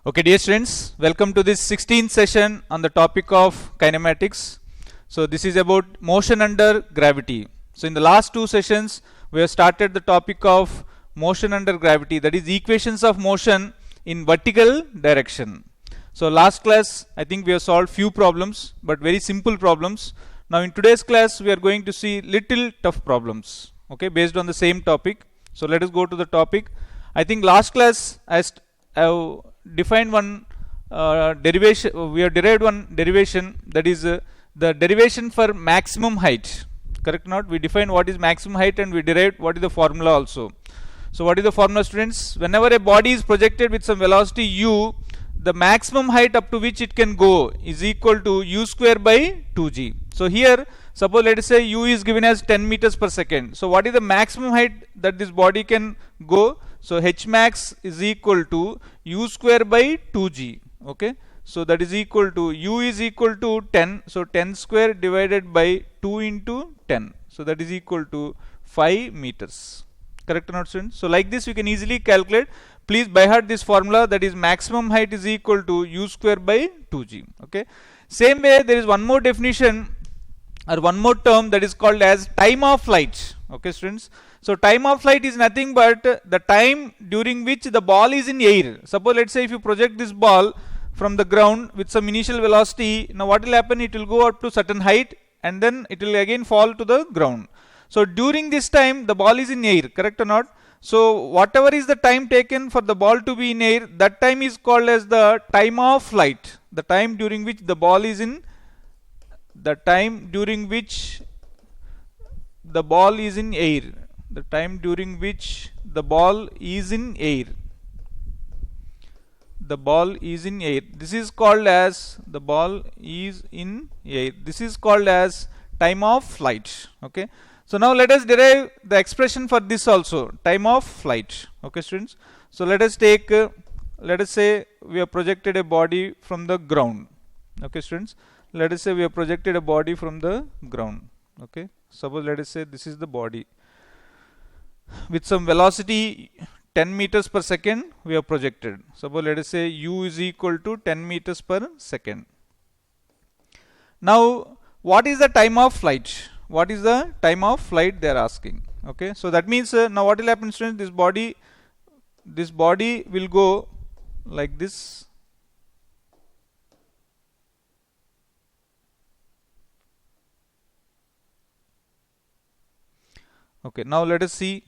Okay, dear students, welcome to this 16th session on the topic of kinematics. So this is about motion under gravity. So in the last two sessions, we have started the topic of motion under gravity, that is equations of motion in vertical direction. So last class, I think we have solved few problems, but very simple problems. Now in today's class, we are going to see little tough problems, okay, based on the same topic. So let us go to the topic. I think last class I have defined one derivation. We have derived one derivation, that is the derivation for maximum height. Correct? Not we defined what is maximum height and we derived what is the formula also. So what is the formula, students? Whenever a body is projected with some velocity u, the maximum height up to which it can go is equal to u square by 2g. So here, suppose let us say u is given as 10 meters per second. So what is the maximum height that this body can go? So h max is equal to u square by 2g. Okay. So that is equal to u is equal to 10. So 10 square divided by 2 into 10. So that is equal to 5 meters. Correct or not, students? So like this you can easily calculate. Please by heart this formula, that is maximum height is equal to u square by 2g. Okay. Same way there is one more definition or one more term that is called as time of flight. Okay, students. So time of flight is nothing but the time during which the ball is in air. Suppose let's say if you project this ball from the ground with some initial velocity, now what will happen? It will go up to certain height and then it will again fall to the ground. So during this time the ball is in air, correct or not? So whatever is the time taken for the ball to be in air, that time is called as the time of flight. The time during which the ball is in air. The time during which the ball is in air. The ball is in air. This is called as the ball is in air. This is called as time of flight. Okay. So now let us derive the expression for this also, time of flight. Okay, students. So let us take, let us say we have projected a body from the ground. Okay, students. Let us say we have projected a body from the ground. Okay. Suppose let us say this is the body. With some velocity 10 meters per second we have projected. Suppose let us say u is equal to 10 meters per second. Now what is the time of flight? What is the time of flight they are asking? Okay. So that means now what will happen, students? This body will go like this. Okay, now let us see.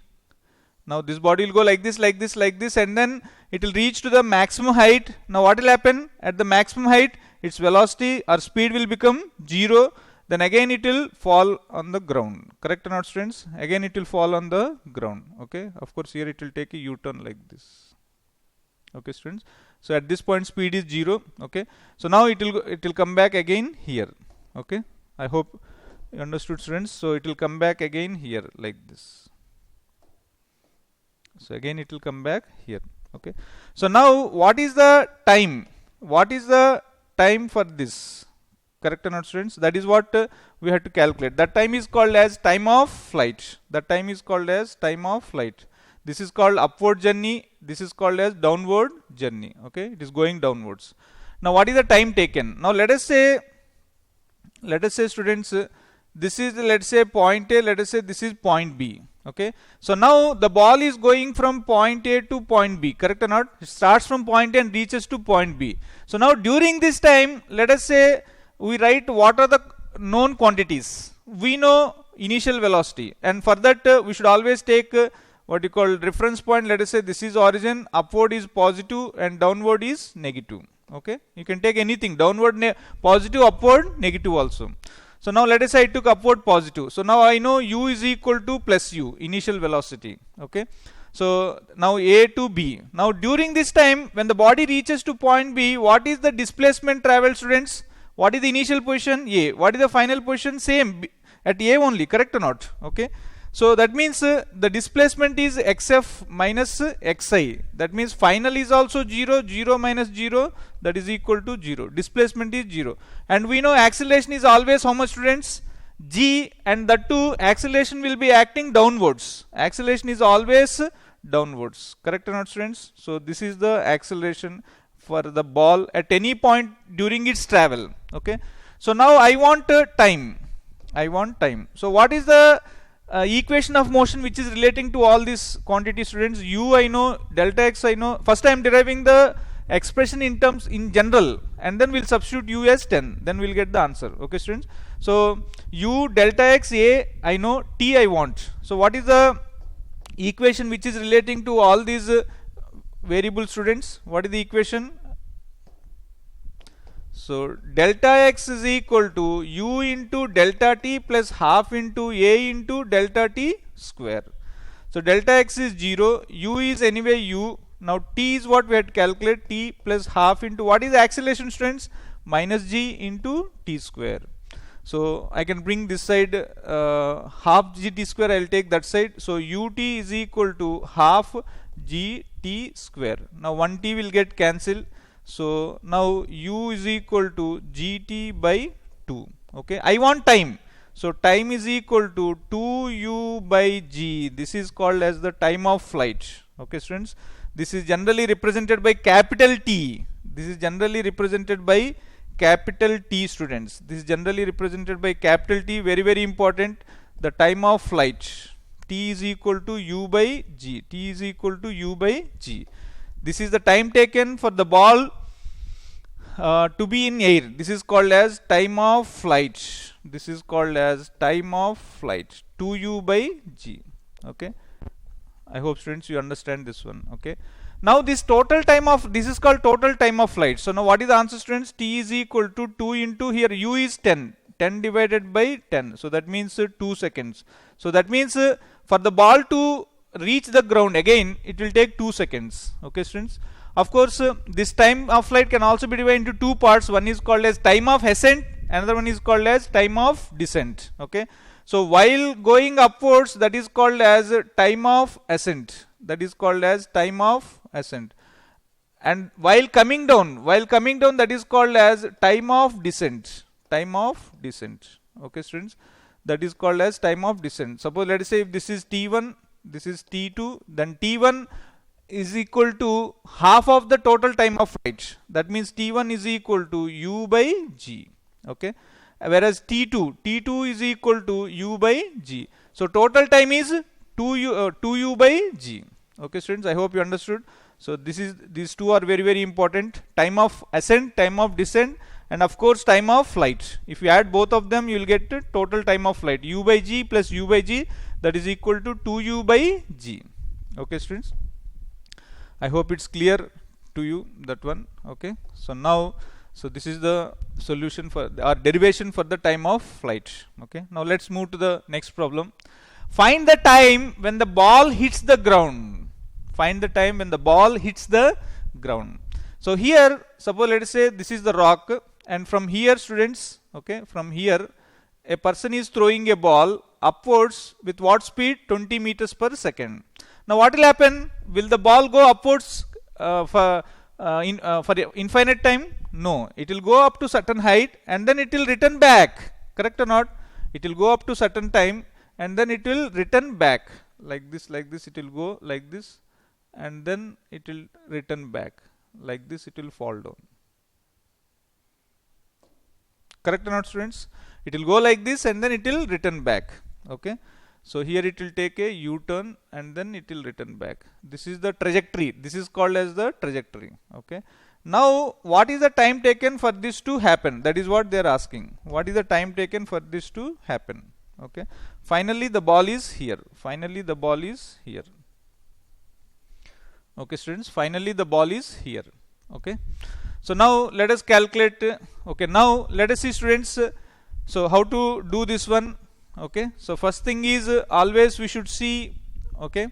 Now this body will go like this, like this, like this, and then it will reach to the maximum height. Now what will happen? At the maximum height, its velocity or speed will become 0. Then again it will fall on the ground. Correct or not, students? Again it will fall on the ground. Okay. Of course here it will take a U-turn like this. Okay, students. So at this point speed is 0. Okay. So now it will come back again here. Okay. I hope you understood, students. So it will come back again here like this. So again it will come back here. Okay. So now what is the time? What is the time for this? Correct or not, students? That is what we have to calculate. That time is called as time of flight. That time is called as time of flight. This is called upward journey. This is called as downward journey. Okay. It is going downwards. Now what is the time taken? Now let us say students, this is let's say point A, let us say this is point B. Okay. So now the ball is going from point A to point B. Correct or not? It starts from point A and reaches to point B. So now during this time, let us say we write what are the known quantities. We know initial velocity, and for that we should always take what you call reference point. Let us say this is origin, upward is positive and downward is negative. Okay. You can take anything, downward positive, upward negative also. So now let us say I took upward positive. So now I know u is equal to plus u, initial velocity. Okay. So now A to B. Now during this time when the body reaches to point B, what is the displacement traveled, students? What is the initial position? A. What is the final position? Same at A only. Correct or not? Okay. So that means the displacement is xf minus xi. That means final is also 0, 0 minus 0, that is equal to 0. Displacement is 0. And we know acceleration is always how much, students? G, and that too acceleration will be acting downwards. Acceleration is always downwards. Correct or not, students? So this is the acceleration for the ball at any point during its travel. Okay, so now I want time. I want time. So what is the equation of motion which is relating to all these quantity, students? U I know, delta x I know. First I am deriving the expression in terms in general, and then we'll substitute u as 10, then we'll get the answer. Okay, students, so u delta x a I know, t I want. So what is the equation which is relating to all these variables, students? What is the equation? So delta x is equal to u into delta t plus half into a into delta t square. So delta x is 0, u is anyway u. Now t is what we had calculated, t plus half into what is the acceleration, students? Minus g into t square. So I can bring this side half gt square, I will take that side. So ut is equal to half gt square. Now 1t will get cancelled. So now u is equal to gt by 2. Okay, I want time. So time is equal to 2u by g. This is called as the time of flight. Okay, students, this is generally represented by capital T. This is generally represented by capital T, students. This is generally represented by capital T. Very, very important. The time of flight. T is equal to u by g. T is equal to u by g. This is the time taken for the ball to be in air. This is called as time of flight. This is called as time of flight. 2u by g. Okay, I hope, students, you understand this one. Okay, now this total time of, this is called total time of flight. So now what is the answer, students? T is equal to 2 into, here u is 10, 10 divided by 10, so that means 2 seconds. So that means for the ball to reach the ground again, it will take 2 seconds. Okay, students, of course this time of flight can also be divided into two parts. One is called as time of ascent, another one is called as time of descent. Okay, so while going upwards, that is called as time of ascent. That is called as time of ascent. And while coming down, that is called as time of descent. Time of descent. Okay, students, that is called as time of descent. Suppose let us say if this is T1, this is T2, then T1 is equal to half of the total time of flight. That means T1 is equal to u by g. Okay, whereas T2 is equal to u by g. So total time is 2u by g. Okay, students, I hope you understood. So these two are very, very important. Time of ascent, time of descent, and of course time of flight. If you add both of them, you will get total time of flight. U by g plus u by g, that is equal to 2u by g. Okay, students, I hope it's clear to you, that one. Okay, so now, so this is the solution for our derivation for the time of flight. Okay, now let's move to the next problem. Find the time when the ball hits the ground. Find the time when the ball hits the ground. So here, suppose let us say this is the rock, and from here, students, okay, from here a person is throwing a ball upwards with what speed? 20 meters per second. Now what will happen? Will the ball go upwards for infinite time? No, it will go up to certain height and then it will return back. Correct or not? It will go up to certain time and then it will return back. Like this, it will go like this, and then it will return back. Like this, it will fall down. Correct or not, students? It will go like this and then it will return back. Okay, so here it will take a U-turn and then it will return back. This is the trajectory. This is called as the trajectory. Okay, now what is the time taken for this to happen? That is what they are asking. What is the time taken for this to happen? Okay, finally the ball is here. Finally the ball is here. Okay, students, finally the ball is here. Okay, so now let us calculate. Okay, now let us see, students, so how to do this one. Okay, so first thing is always we should see, okay,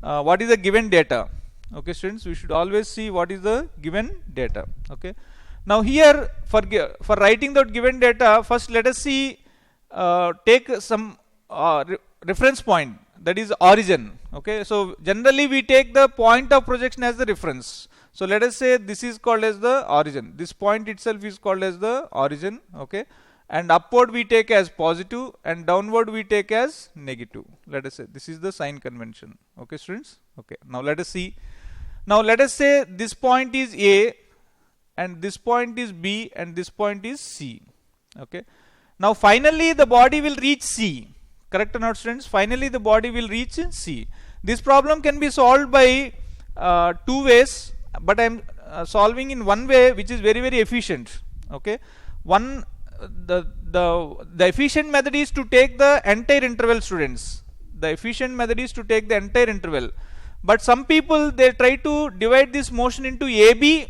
what is the given data. Okay, students, we should always see what is the given data. Okay, now here for writing that given data, first let us see, take some reference point, that is origin. Okay, so generally we take the point of projection as the reference. So let us say this is called as the origin. This point itself is called as the origin. Okay, and upward we take as positive and downward we take as negative. Let us say this is the sign convention. Okay, students. Okay, now let us see. Now let us say this point is A, and this point is B, and this point is C. Okay. Now finally the body will reach C. Correct or not, students? Finally the body will reach C. This problem can be solved by two ways, but I am solving in one way which is very efficient. Okay. One, the efficient method is to take the entire interval, students. The efficient method is to take the entire interval. But some people, they try to divide this motion into AB,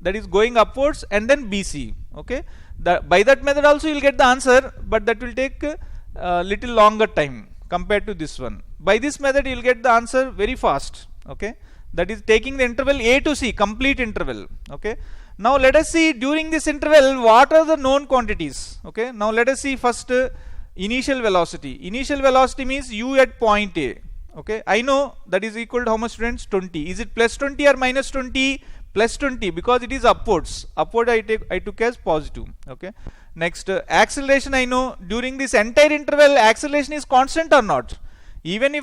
that is going upwards, and then BC. Okay. By that method also you will get the answer, but that will take a little longer time compared to this one. By this method you will get the answer very fast. Okay. That is taking the interval A to C, complete interval. Okay. Now let us see during this interval what are the known quantities. Okay. Now let us see first initial velocity. Initial velocity means u at point A. Okay. I know that is equal to how much, students? 20. Is it plus 20 or minus 20? Plus 20, because it is upwards. Upward I took as positive. Okay. Next, acceleration. I know during this entire interval acceleration is constant or not. Even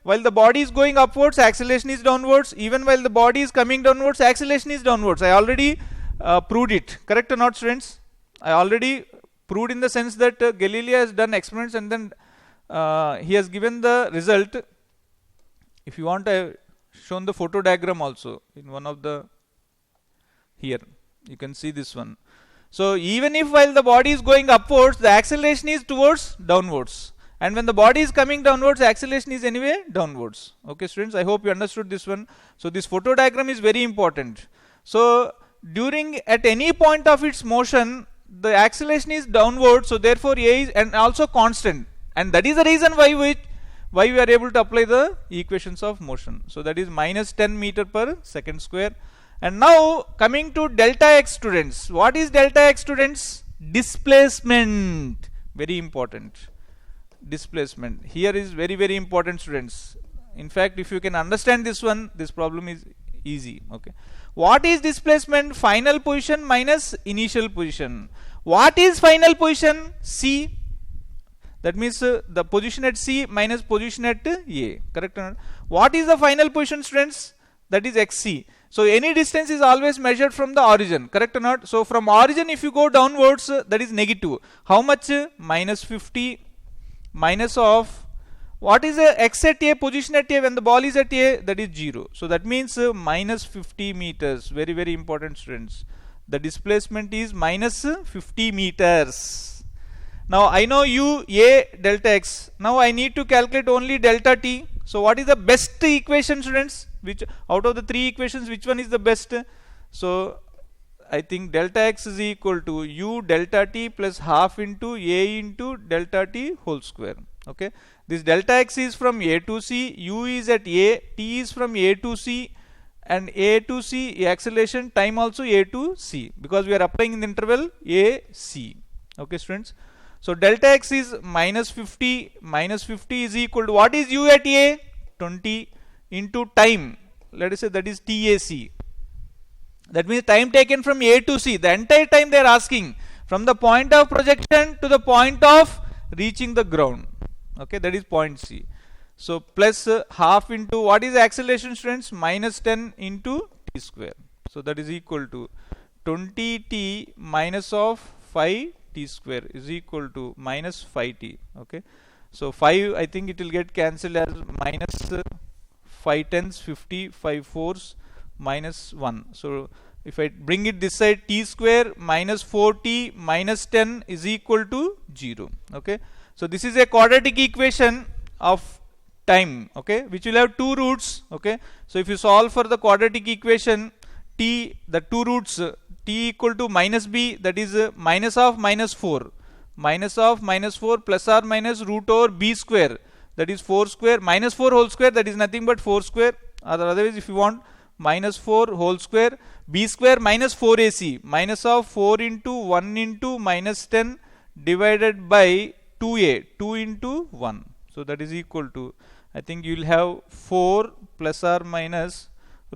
while the body is going upwards, acceleration is downwards. Even while the body is coming downwards, acceleration is downwards. I already proved it. Correct or not, students? I already proved in the sense that Galileo has done experiments and then he has given the result. If you want, I have shown the photo diagram also in one of the, here you can see this one. So even if while the body is going upwards, the acceleration is towards downwards, and when the body is coming downwards, the acceleration is anyway downwards. Okay, students, I hope you understood this one. So this photo diagram is very important. So during, at any point of its motion, the acceleration is downward, so therefore A is and also constant, and that is the reason why we are able to apply the equations of motion. So that is minus 10 meter per second square. And now coming to delta x, students. What is delta x, students? Displacement. Very important. Displacement. Here is very important, students. In fact, if you can understand this one, this problem is easy. Okay. What is displacement? Final position minus initial position. What is final position? C. That means the position at C minus position at A. Correct or not? What is the final position, students? That is xc. So any distance is always measured from the origin. Correct or not? So from origin, if you go downwards, that is negative. How much? Minus 50 minus of, what is the x at A, position at A when the ball is at A? That is 0. So that means minus 50 meters. Very important, students. The displacement is minus 50 meters. Now I know u, A, delta x. Now I need to calculate only delta t. So what is the best equation, students? Which out of the three equations, which one is the best? So I think delta x is equal to u delta t plus half into A into delta t whole square. Okay. This delta x is from A to C, u is at A, t is from A to C, and A to C acceleration, time also A to C, because we are applying in the interval A, C. Okay, students. So delta x is minus 50 is equal to, what is u at A? 20 into time. Let us say that is TAC. That means time taken from A to C. The entire time they are asking from the point of projection to the point of reaching the ground. Okay, that is point C. So plus half into, what is the acceleration, students? Minus 10 into t square. So that is equal to 20t minus of 5t square is equal to minus 5t. Okay. So 5, I think it will get cancelled as minus 5 tens 50, 5 fours minus 1. So if I bring it this side, t square minus 4t minus 10 is equal to 0. Okay. So this is a quadratic equation of time, okay, which will have two roots. Okay. So if you solve for the quadratic equation, t, the two roots, t equal to minus b, that is minus of minus 4. Minus of minus 4 plus or minus root over b square, that is 4 square, minus 4 whole square, that is nothing but 4 square. Otherwise, if you want, minus 4 whole square, b square minus 4ac, minus of 4 into 1 into minus 10 divided by 2a, 2 into 1. So that is equal to, I think you will have 4 plus or minus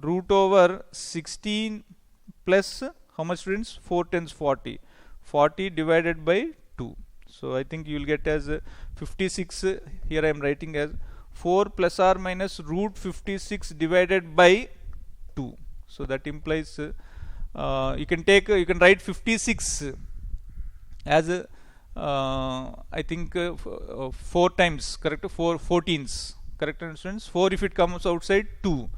root over 16 plus, how much, students? 4 tens 40. 40 divided by 2. So I think you will get as 56. Here I am writing as 4 plus or minus root 56 divided by 2. So that implies you can write 56 as I think 4 times, correct? 14s, correct, students? 4 if it comes outside 2.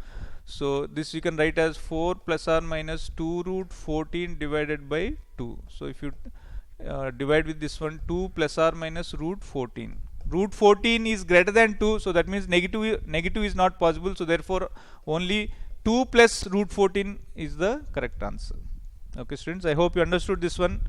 So this you can write as 4 plus or minus 2 root 14 divided by 2. So if you divide with this one, 2 plus or minus root 14. Root 14 is greater than 2, so that means negative is not possible. So therefore only 2 plus root 14 is the correct answer. Okay, students, I hope you understood this one.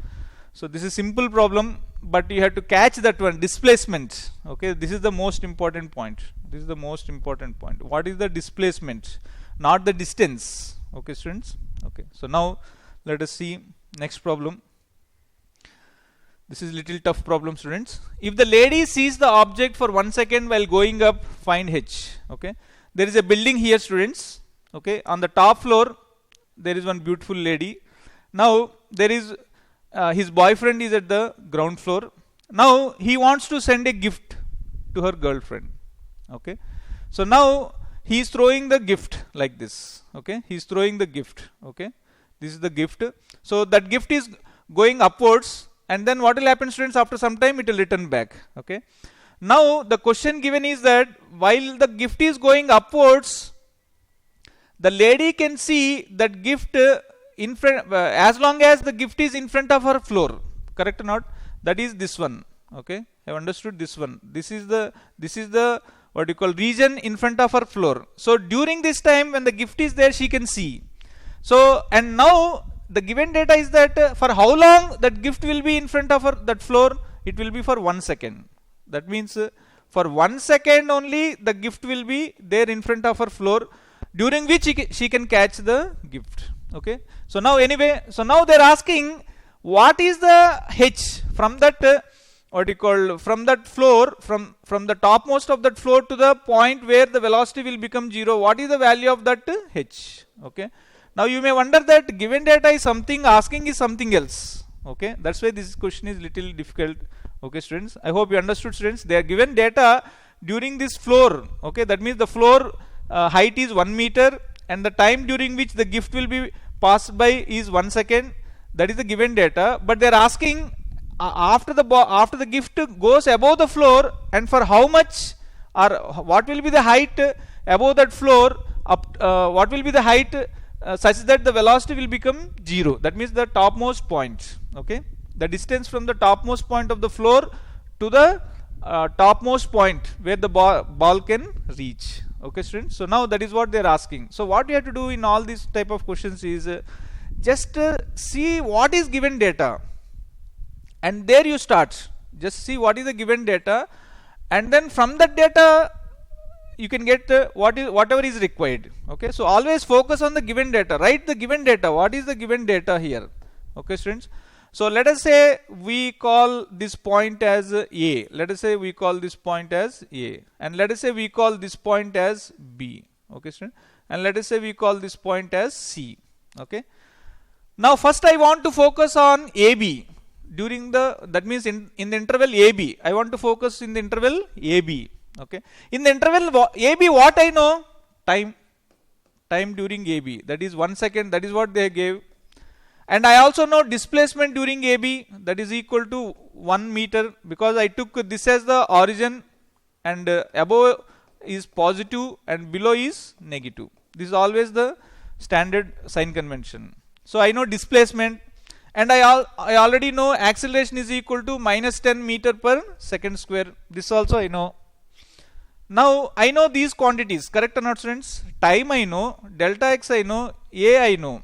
So this is simple problem, but you have to catch that one, displacement. Okay, this is the most important point. This is the most important point. What is the displacement, not the distance? Okay, students. Okay, so now let us see next problem. This is little tough problem, students. If the lady sees the object for 1 second while going up, find h. Okay, there is a building here, students. Okay, on the top floor there is one beautiful lady. Now there is his boyfriend is at the ground floor. Now he wants to send a gift to her girlfriend. Okay, so now he is throwing the gift like this. Okay, he is throwing the gift. Okay, this is the gift. So that gift is going upwards, and then what will happen, students? After some time it will return back. Okay, now the question given is that while the gift is going upwards, the lady can see that gift in front, as long as the gift is in front of her floor, correct or not? That is this one. Okay, I have understood this one. This is the what you call region in front of her floor. So during this time when the gift is there, she can see. So and now the given data is that for how long that gift will be in front of her that floor? It will be for 1 second. That means for 1 second only the gift will be there in front of her floor, during which she can catch the gift. Okay, so now anyway, so now they're asking what is the h from that what you call from that floor, from the topmost of that floor to the point where the velocity will become 0. What is the value of that h? Okay, now you may wonder that given data is something, asking is something else. Okay, that's why this question is little difficult. Okay, students, I hope you understood, students. They are given data during this floor. Okay, that means the floor height is 1 meter, and the time during which the gift will be passed by is 1 second. That is the given data, but they are asking after the gift goes above the floor, and for how much, or what will be the height above that floor, what will be the height such that the velocity will become 0. That means the topmost point. Okay, the distance from the topmost point of the floor to the topmost point where the ball can reach. Okay, students, so now that is what they are asking. So what you have to do in all these type of questions is just see what is given data, and there you start. Just see what is the given data, and then from that data you can get whatever is required. Okay, so always focus on the given data. Write the given data. What is the given data here? Okay, students, so let us say we call this point as A. Let us say we call this point as A, and let us say we call this point as B. Okay, students, and let us say we call this point as C. Okay, now first I want to focus on AB during the, that means in the interval AB. I want to focus in the interval AB. Okay, in the interval AB, what I know? Time during AB, that is 1 second. That is what they gave. And I also know displacement during AB, that is equal to 1 meter, because I took this as the origin, and above is positive and below is negative. This is always the standard sign convention. So I know displacement, and I already know acceleration is equal to minus 10 meter per second square. This also I know. Now I know these quantities, correct or not, students? Time I know, delta x I know, A I know.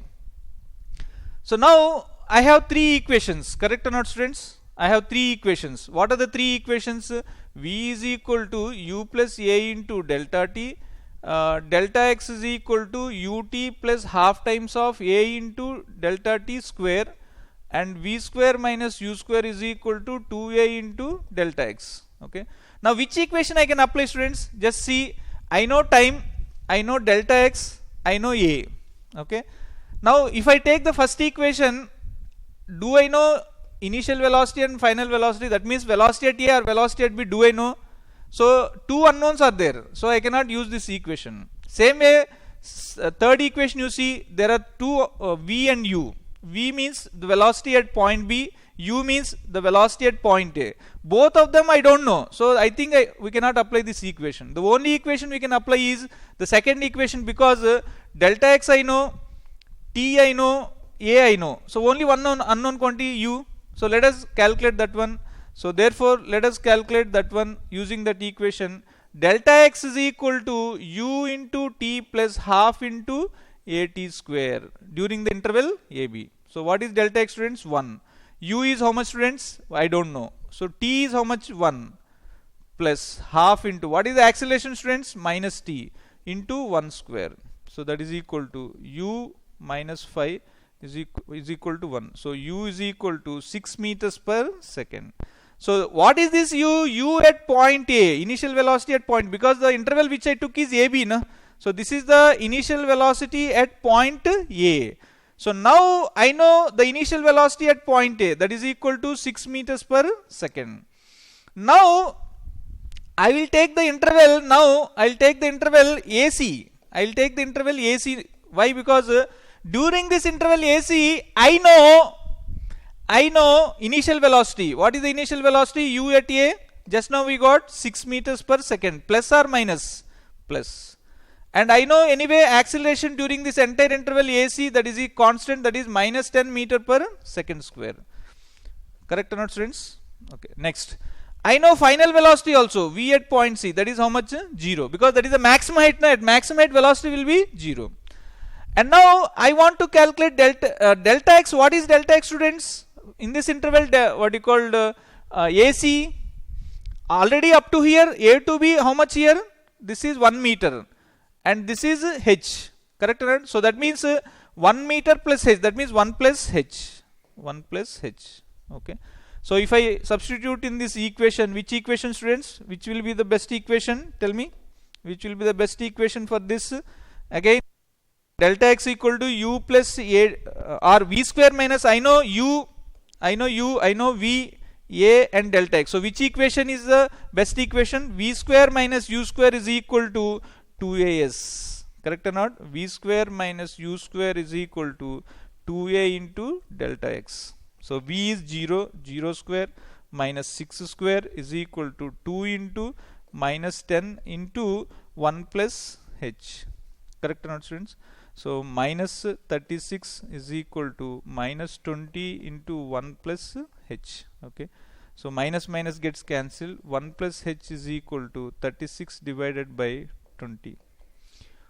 So now I have 3 equations, correct or not, students? I have 3 equations. What are the 3 equations? V is equal to u plus A into delta t, delta x is equal to ut plus half times of A into delta t square, and v square minus u square is equal to 2A into delta x. Okay, now which equation I can apply, students? Just see, I know time, I know delta x, I know A. Okay, now if I take the first equation, do I know initial velocity and final velocity? That means velocity at A or velocity at B, do I know? So 2 unknowns are there, so I cannot use this equation. Same way, third equation you see there are two v and u. V means the velocity at point B, u means the velocity at point A. Both of them I don't know, so I think we cannot apply this equation. The only equation we can apply is the second equation, because delta x I know, t I know, a I know, so only one unknown quantity u. So let us calculate that one. So therefore let us calculate that one using that equation. Delta x is equal to u into t plus half into at square during the interval ab. So what is delta x, students? 1. U is how much, students? I don't know. So t is how much? 1 plus half into, what is the acceleration, students? Minus t into 1 square. So that is equal to u minus 5 is equal to 1. So u is equal to 6 meters per second. So what is this u? U at point A, initial velocity at point, because the interval which I took is AB, na? So this is the initial velocity at point A. So now I know the initial velocity at point A, that is equal to 6 meters per second. Now I will take the interval, AC. I will take the interval AC. Why? Because during this interval AC, I know initial velocity. What is the initial velocity? U at A. Just now we got 6 meters per second, plus or minus? Plus. And I know anyway acceleration during this entire interval AC, that is a constant, that is minus 10 meter per second square. Correct or not, students? Okay. Next, I know final velocity also, V at point C, that is how much? 0, because that is the maximum height. At maximum height velocity will be 0. And now I want to calculate delta x. What is delta x, students? In this interval, what you called AC, already up to here, A to B, how much here? This is 1 meter. And this is h. Correct or not? So that means 1 meter plus h, that means 1 plus h. 1 plus h. Okay. So if I substitute in this equation, which equation, students? Which will be the best equation? Tell me. Which will be the best equation for this? Again, delta x equal to u plus a or v square minus, I know u, I know v, a and delta x. So which equation is the best equation? V square minus u square is equal to 2as. Correct or not? V square minus u square is equal to 2a into delta x. So v is 0, 0 square minus 6 square is equal to 2 into minus 10 into 1 plus h. Correct or not, students? So minus 36 is equal to minus 20 into 1 plus h. Okay. So minus minus gets cancelled. 1 plus h is equal to 36 divided by 20.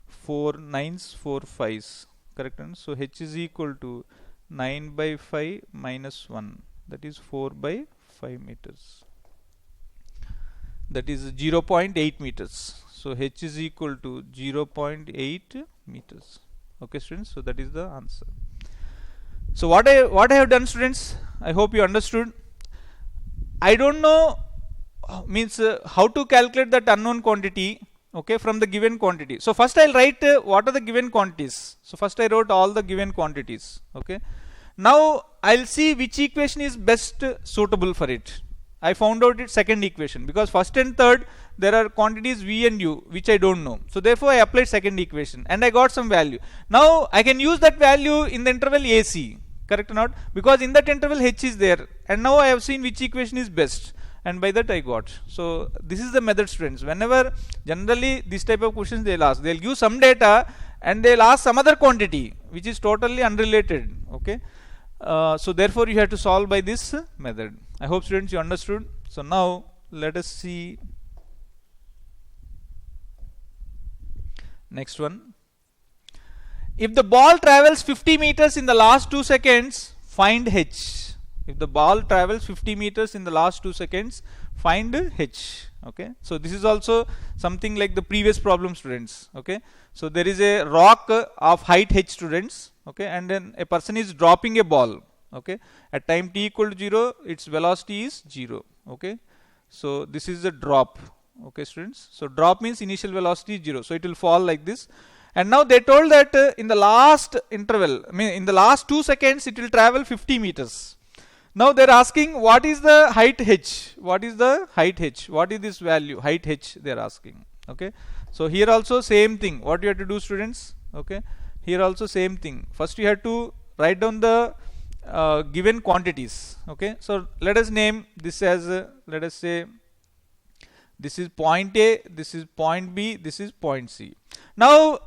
4 9s, 4 5s. Correct? So h is equal to 9 by 5 minus 1. That is 4 by 5 meters. That is 0.8 meters. So h is equal to 0.8 meters. Okay, students. So that is the answer. So what I have done, students, I hope you understood. I don't know means how to calculate that unknown quantity, okay, from the given quantity. So first I'll write what are the given quantities. So first I wrote all the given quantities. Okay. Now I'll see which equation is best suitable for it. I found out its second equation, because first and third there are quantities v and u which I don't know. So therefore I applied second equation and I got some value. Now I can use that value in the interval AC. Correct or not? Because in that interval h is there, and now I have seen which equation is best, and by that I got. So this is the method, students. Whenever generally this type of questions they'll ask, they'll give some data and they'll ask some other quantity which is totally unrelated. Okay. So therefore you have to solve by this method. I hope, students, you understood. So now let us see next one. If the ball travels 50 meters in the last 2 seconds, find h. If the ball travels 50 meters in the last 2 seconds, find h. Okay. So this is also something like the previous problem, students. Okay. So there is a rock of height h, students. Okay. And then a person is dropping a ball. Okay. At time t equal to 0, its velocity is 0. Okay. So this is the drop. Okay, students. So drop means initial velocity is 0. So it will fall like this. And now they told that in the last interval, in the last 2 seconds, it will travel 50 meters. Now they are asking what is the height h? What is the height h? What is this value? Height h they are asking. Okay. So here also same thing. What you have to do, students? Okay, here also same thing. First you have to write down the given quantities. Okay, so let us name this as let us say this is point A, this is point B, this is point C. Now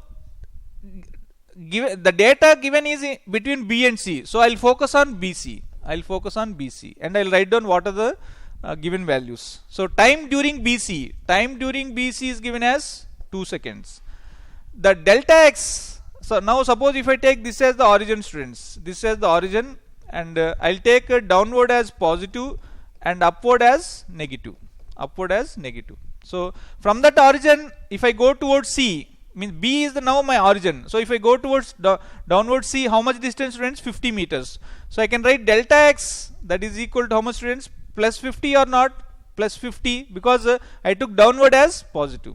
the data given is between B and C, so I'll focus on BC. I'll focus on BC and I'll write down what are the given values. So time during BC is given as 2 seconds. The delta x, so now suppose if I take this as the origin, students, this as the origin, and I'll take downward as positive and upward as negative. So from that origin, if I go towards C, means B is now my origin. So if I go towards downward C, how much distance, students? 50 meters. So I can write delta x, that is equal to how much, students? Plus 50 or not? Plus 50, because I took downward as positive.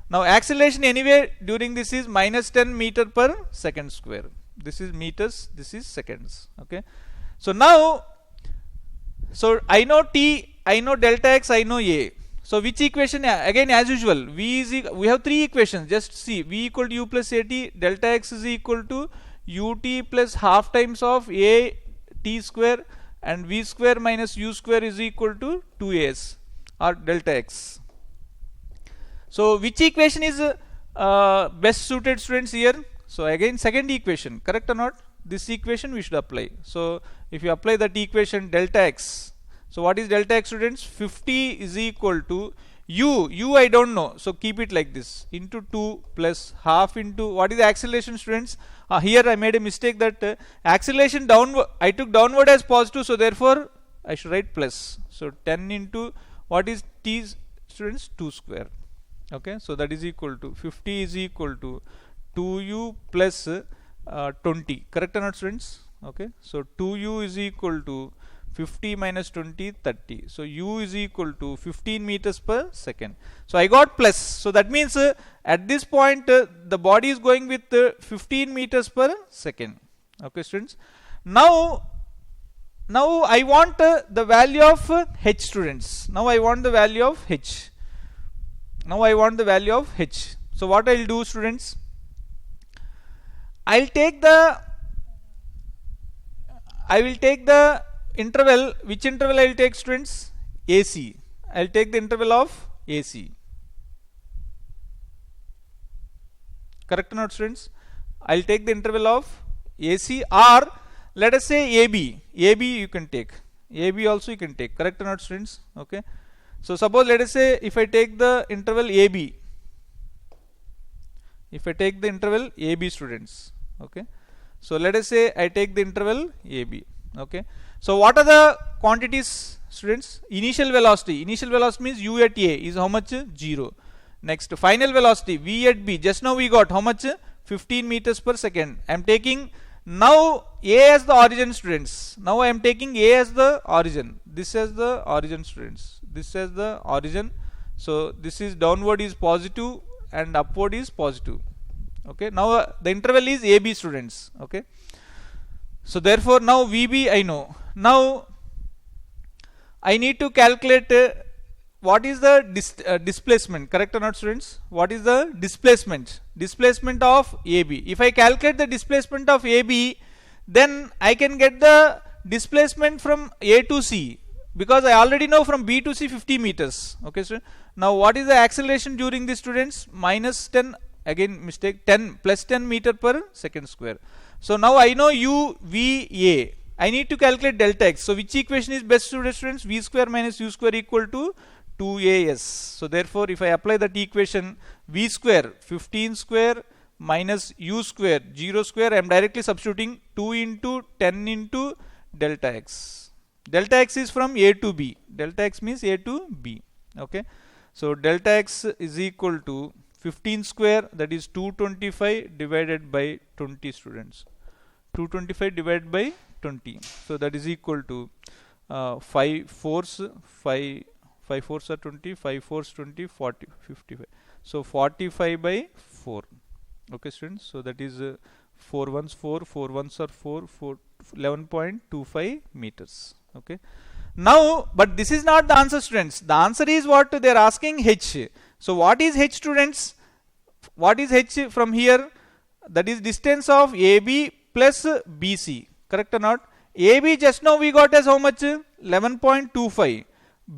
Now acceleration anyway during this is minus 10 meter per second square. This is meters, this is seconds. Okay. So now, so I know T, I know delta x, I know A. So which equation? Again as usual, we have three equations. Just see, V equal to U plus AT, delta x is equal to UT plus half times of A T square, and V square minus U square is equal to 2As or delta x. So which equation is best suited, students, here? So again second equation, correct or not? This equation we should apply. So if you apply that equation, delta x, so what is delta x, students? 50 is equal to u I don't know, so keep it like this, into 2 plus half into, what is the acceleration, students? Here I made a mistake, that acceleration downward, I took downward as positive, so therefore I should write plus. So 10 into, what is t, students? 2 square. Okay, so that is equal to 50 is equal to 2u plus 20, correct or not, students? Okay, so 2u is equal to 50 minus 20, 30. So u is equal to 15 meters per second. So I got plus. So that means at this point the body is going with 15 meters per second. Okay, students. Now I want the value of h, students. Now I want the value of h. So what I'll do, students? I will take the interval. Which interval I will take, students? AC. I will take the interval of AC. Correct or not, students? I will take the interval of AC, or let us say AB. AB you can take. AB also you can take. Correct or not, students? Okay. So suppose let us say if I take the interval AB. If I take the interval AB, students. Okay. So let us say I take the interval AB. Okay. So what are the quantities, students? Initial velocity. Initial velocity means u at A is how much? 0. Next, final velocity V at B. Just now we got how much? 15 meters per second. I am taking now A as the origin, students. Now I am taking A as the origin. This as the origin, students. This as the origin. So this is downward is positive and upward is positive. Okay. Now the interval is AB, students. Okay. So therefore now VB I know. Now I need to calculate what is the displacement, correct or not, students? What is the displacement? Displacement of AB. If I calculate the displacement of AB, then I can get the displacement from A to C, because I already know from B to C 50 meters. Okay, so now what is the acceleration during this, students? Minus 10, again mistake, 10 plus 10 meter per second square. So now I know u, v, a. I need to calculate delta x. So which equation is best suited, students? V square minus u square equal to 2as. So therefore if I apply that equation, v square 15 square minus u square 0 square, I am directly substituting 2 into 10 into delta x. Delta x is from A to B. Delta x means A to B. Okay. So delta x is equal to 15 square, that is 225 divided by 20, students. 225 divided by 20. So that is equal to 5 fours are 20, 5 fours 20, 40, 55. So 45 by 4. Okay, students. So that is 4 ones 4, 4 ones are 4, 11.25 meters. Okay. Now, but this is not the answer, students. The answer is what they are asking, h. So what is h, students? What is h from here? that is distance of AB plus BC. Correct or not? AB just now we got as how much? 11.25.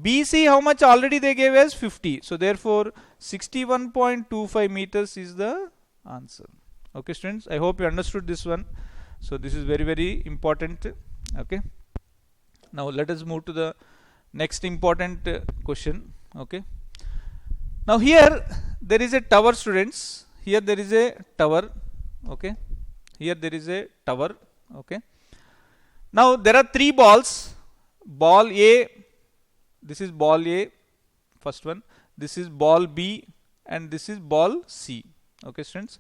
BC how much already they gave as 50. So therefore 61.25 meters is the answer. Okay students, I hope you understood this one. So this is very very important. Okay. Now let us move to the next important question. Okay. Now here there is a tower, students. Here there is a tower. Okay. Here there is a tower. Okay. Now there are three balls. Ball A, this is ball A, first one. This is ball B, and this is ball C. Okay, students.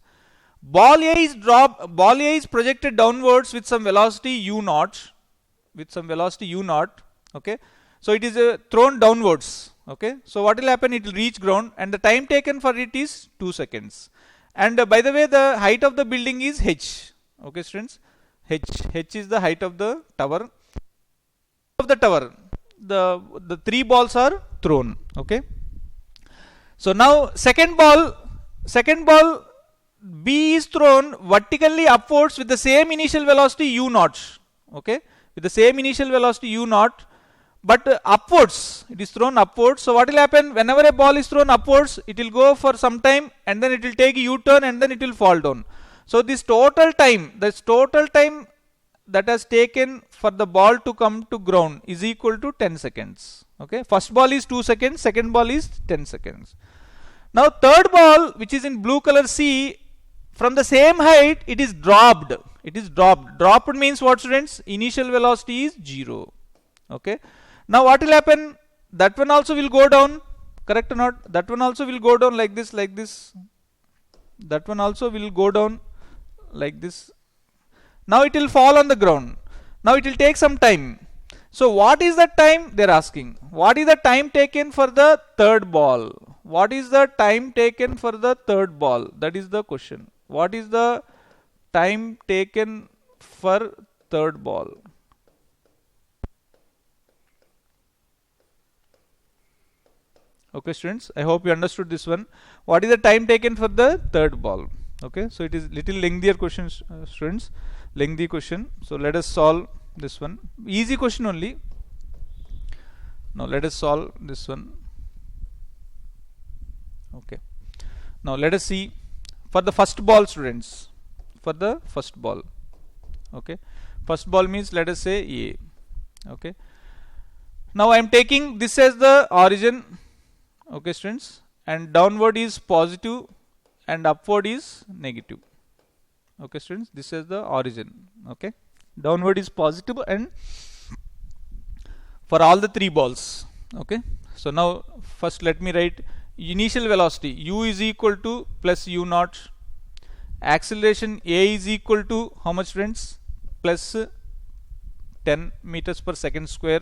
Ball A is projected downwards with some velocity u naught. Okay. So it is thrown downwards. Okay. So what will happen? It will reach ground, and the time taken for it is 2 seconds. And by the way, the height of the building is h. Okay, students. H is the height of the tower. Of the tower, the three balls are thrown. Okay. So now second ball B is thrown vertically upwards with the same initial velocity u naught. Okay, with the same initial velocity u naught, but upwards, it is thrown upwards. So what will happen? Whenever a ball is thrown upwards, it will go for some time, and then it will take a U-turn, and then it will fall down. So this total time that has taken for the ball to come to ground is equal to 10 seconds. Okay, first ball is 2 seconds, second ball is 10 seconds. Now third ball, which is in blue color C, from the same height it is dropped. Dropped means what, students? Initial velocity is 0. Okay. Now what will happen? That one also will go down. Correct or not? That one also will go down like this. That one also will go down like this. Now it will fall on the ground. Now it will take some time. So what is the time? They are asking. What is the time taken for the third ball? What is the time taken for the third ball? That is the question. What is the time taken for third ball? Okay, students, I hope you understood this one. What is the time taken for the third ball? Okay, so it is little lengthier question, students. Lengthy question. So let us solve this one. Easy question only. Now let us solve this one. Okay. Now let us see for the first ball, students. For the first ball. Okay. First ball means, let us say A. Okay. Now I am taking this as the origin. Okay, students. And downward is positive and upward is negative. Okay, students. This is the origin. Okay. Downward is positive and for all the three balls. Okay. So now first let me write initial velocity. U is equal to plus u naught. Acceleration A is equal to how much, friends? Plus 10 meters per second square.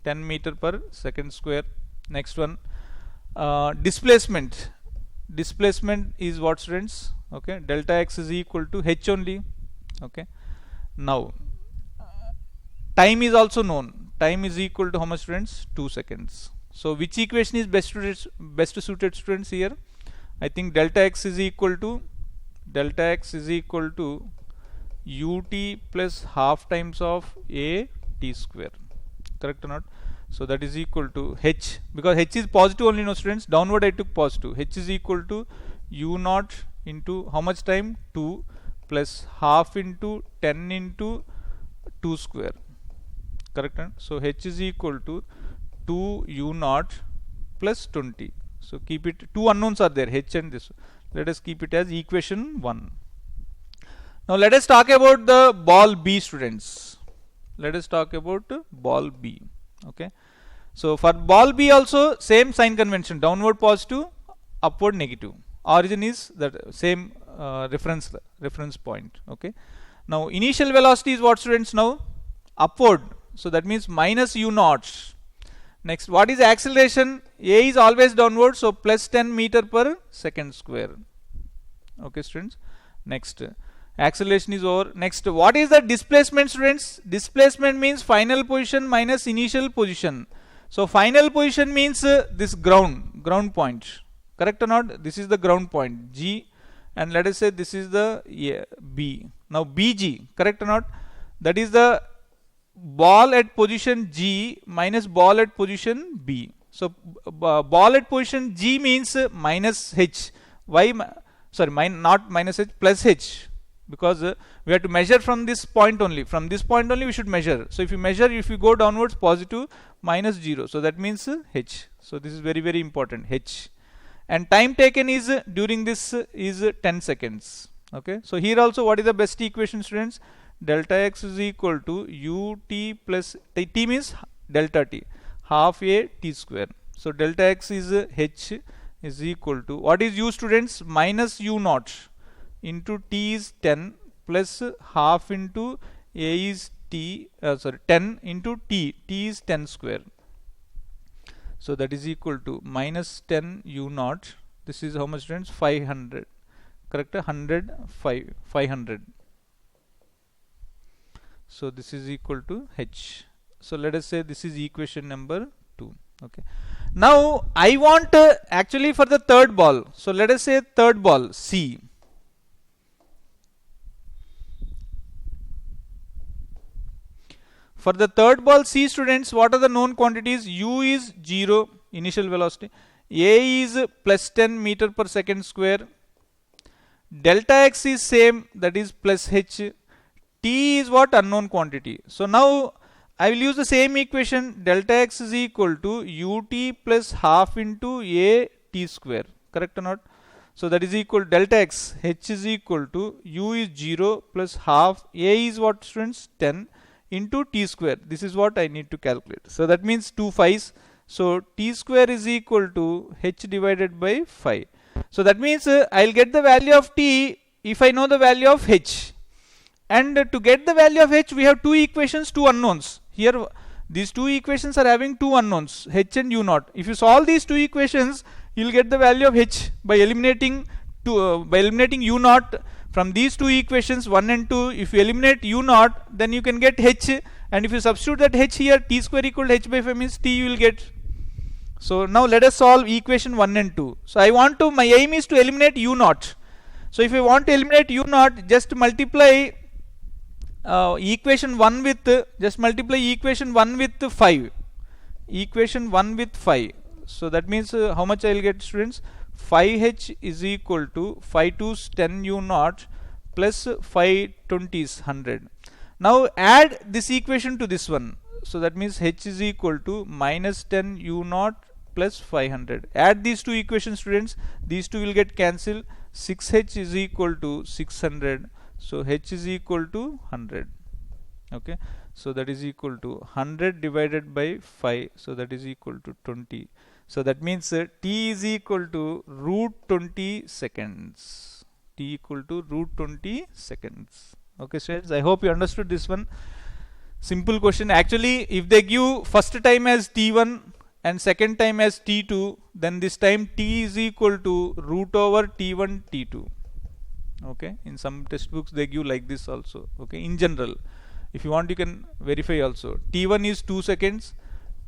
10 meter per second square. Next one. Displacement is what, students? Okay, delta x is equal to h only. Okay. Now time is also known. Time is equal to how much, students? 2 seconds. So which equation is best suited, students, here? I think delta x is equal to ut plus half times of a t square. Correct or not? So that is equal to h, because h is positive only, no, students. Downward I took positive. H is equal to u naught into how much time? 2 plus half into 10 into 2 square. Correct? So h is equal to 2 u naught plus 20. So keep it, two unknowns are there, h and this. Let us keep it as equation 1. Now let us talk about the ball B, students. Let us talk about ball B. Okay. So for ball B also same sign convention, downward positive, upward negative. Origin is that same reference point. Okay. Now initial velocity is what, students, now? Upward. So that means minus u naught. Next, what is acceleration? A is always downward, so plus 10 meter per second square. Okay, students. Next, acceleration is over. Next, what is the displacement, students? Displacement means final position minus initial position. So final position means this ground point. Correct or not? This is the ground point G, and let us say this is the B. Now BG, correct or not? That is the ball at position G minus ball at position B. So ball at position G means minus H. Why? Sorry, not minus H, plus H, because we have to measure from this point only. From this point only we should measure. So if you measure, if you go downwards, positive minus 0. So that means H. So this is very, very important, H. And time taken is during this is 10 seconds. Okay. So here also, what is the best equation, students? Delta x is equal to ut plus t means delta t, half a t square. So delta x is h is equal to, what is u, students? Minus u naught into t is 10 plus half into a is t, 10 into t is 10 square. So that is equal to minus 10 u naught. This is how much, students? 500. Correct? 500. So this is equal to h. So let us say this is equation number 2. Okay. Now I want actually for the third ball. So let us say third ball C. For the third ball C, students, what are the known quantities? U is 0, initial velocity. A is plus 10 meter per second square. Delta x is same, that is plus h. T is what? Unknown quantity. So now I will use the same equation. Delta x is equal to ut plus half into a t square. Correct or not? So that is equal to delta x. H is equal to u is 0 plus half. A is what, students? 10 into t square. This is what I need to calculate. So that means 2 5's. So t square is equal to h divided by 5. So that means I'll get the value of t if I know the value of h. And to get the value of h, we have two equations, two unknowns. Here these two equations are having two unknowns, h and u naught. If you solve these two equations, you'll get the value of h by eliminating u naught from these two equations 1 and 2. If you eliminate u naught, then you can get h, and if you substitute that h here, t square equal to h by 5 means t you will get. So now let us solve equation 1 and 2. So my aim is to eliminate u naught. So if I want to eliminate u naught, just multiply equation 1 with 5. Equation 1 with 5. So that means how much I will get, students? 5h is equal to 5 2's 10 u naught plus 5 20's 100. Now add this equation to this one. So that means h is equal to minus 10 u naught plus 500. Add these two equations, students. These two will get cancelled. 6h is equal to 600. So h is equal to 100. Okay. So that is equal to 100 divided by 5. So that is equal to 20. So that means t is equal to root 20 seconds. T equal to root 20 seconds. Okay, students. I hope you understood this one. Simple question. Actually, if they give first time as t1 and second time as t2, then this time t is equal to root over t1 t2. Okay, in some textbooks they give like this also. Okay, in general, if you want you can verify also. T1 is 2 seconds,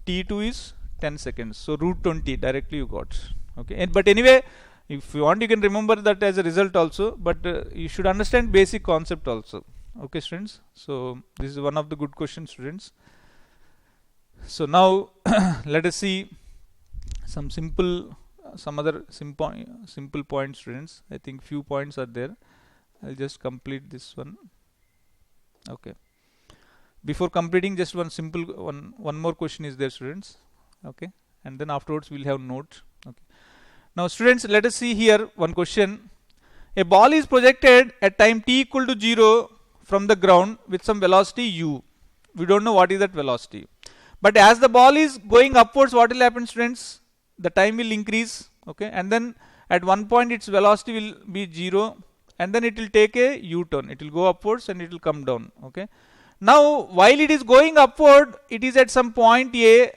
T2 is 10 seconds. So root 20 directly you got. Okay, but anyway, if you want you can remember that as a result also, but you should understand basic concept also. Okay, students. So this is one of the good questions, students. So now let us see some other simple points, students. I think few points are there. I'll just complete this one. Okay. Before completing, just one more question is there, students. Okay, and then afterwards we'll have note. Okay. Now, students, let us see here one question. A ball is projected at time t equal to 0 from the ground with some velocity u. We don't know what is that velocity. But as the ball is going upwards, what will happen, students? The time will increase. Okay, and then at one point its velocity will be 0, and then it will take a u-turn. It will go upwards and it will come down. Okay. Now, while it is going upward, it is at some point A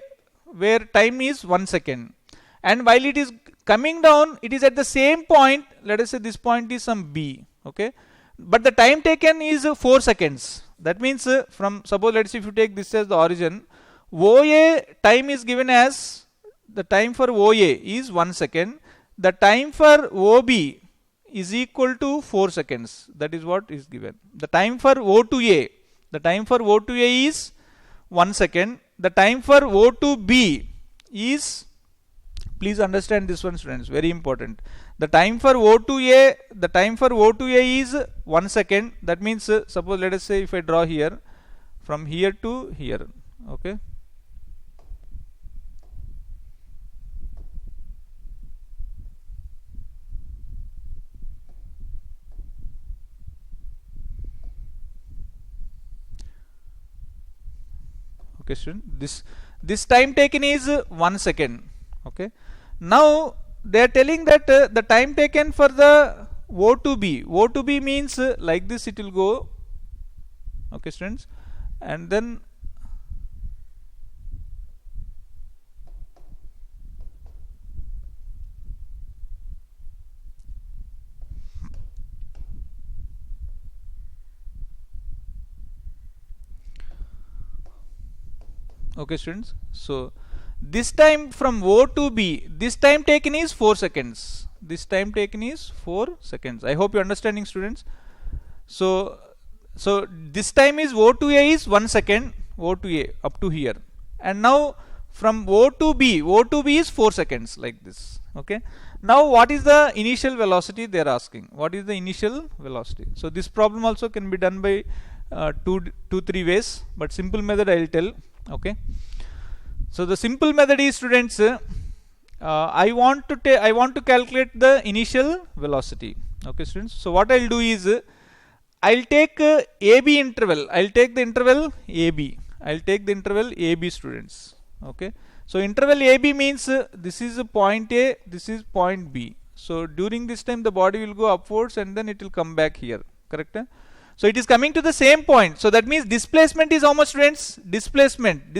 where time is 1 second. And while it is coming down, it is at the same point. Let us say this point is some B. Okay. But the time taken is 4 seconds. That means suppose let's say if you take this as the origin, OA time is given as, the time for OA is 1 second. The time for OB is equal to 4 seconds. That is what is given. The time for O to A, is 1 second. The time for O to B is, please understand this one, students, very important. The time for O to A, is 1 second. That means, suppose let us say if I draw here, from here to here, okay. Okay, student, this time taken is 1 second. Okay. Now they are telling that the time taken for the O to B means like this it will go. Okay, students, and then okay, students, so this time from O to B, this time taken is 4 seconds. This time taken is 4 seconds. I hope you are understanding, students. So this time is O to A is 1 second, O to A up to here, and now from O to B is 4 seconds, like this. Okay. Now what is the initial velocity they are asking? What is the initial velocity? So this problem also can be done by two, three ways, but simple method I will tell. Okay. So the simple method is, students, I want to calculate the initial velocity. Okay, students. So what I'll do is, I'll take AB interval. I'll take the interval AB, students. Okay. So interval AB means this is point A, this is point B. So during this time the body will go upwards and then it will come back here. Correct? So it is coming to the same point. So that means displacement is how much, students? Displacement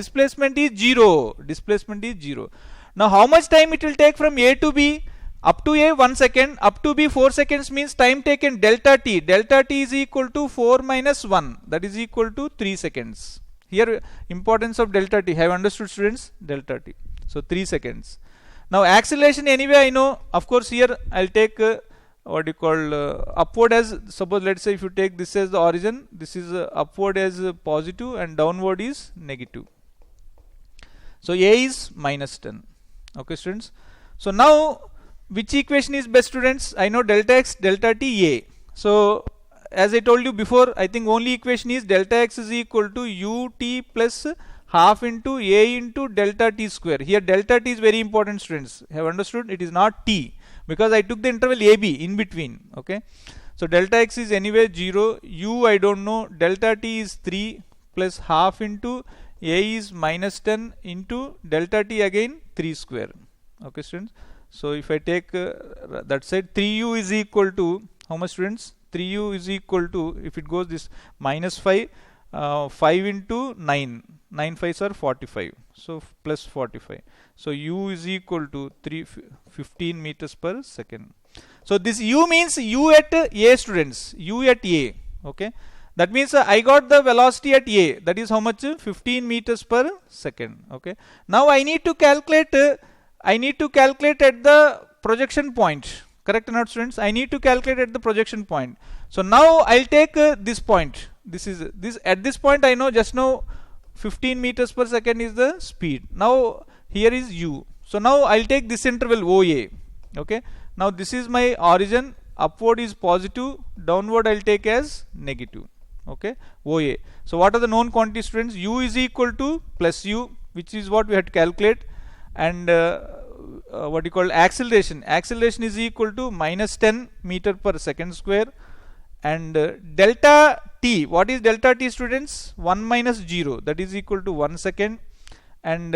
is 0. Displacement is 0. Now how much time it will take from A to B? Up to A 1 second, up to B 4 seconds means time taken delta T. Delta T is equal to 4 minus 1. That is equal to 3 seconds. Here importance of delta T. Have understood, students? Delta T. So 3 seconds. Now acceleration anyway I know. Of course here I'll take what you call upward as, suppose let's say if you take this as the origin, this is upward as positive and downward is negative. So A is minus 10. Okay, students. So now which equation is best, students? I know delta x, delta t, A. So as I told you before, I think only equation is delta x is equal to ut plus half into A into delta t square. Here delta t is very important, students. Have understood? It is not t, because I took the interval AB in between. Okay. So delta x is anyway 0, u I don't know, delta t is 3 plus half into A is minus 10 into delta t again 3 square. Okay, students. So if I take that side, 3u is equal to how much, students? 3u is equal to, if it goes this minus 5, 5 into 9, 9 5s are 45, so plus 45. So u is equal to 15 meters per second. So this u means u at A, students, u at A. Okay, that means I got the velocity at A, that is how much? 15 meters per second. Okay, now I need to calculate at the projection point. Correct or not, students? I need to calculate at the projection point. So now I'll take this point. This at this point I know just now 15 meters per second is the speed. Now here is u. So now I'll take this interval OA. Okay. Now this is my origin. Upward is positive. Downward I'll take as negative. Okay. OA. So what are the known quantities, students? U is equal to plus u, which is what we had to calculate, and what you call acceleration. Acceleration is equal to minus 10 meter per second square, and delta t. What is delta t, students? 1 minus 0. That is equal to 1 second, and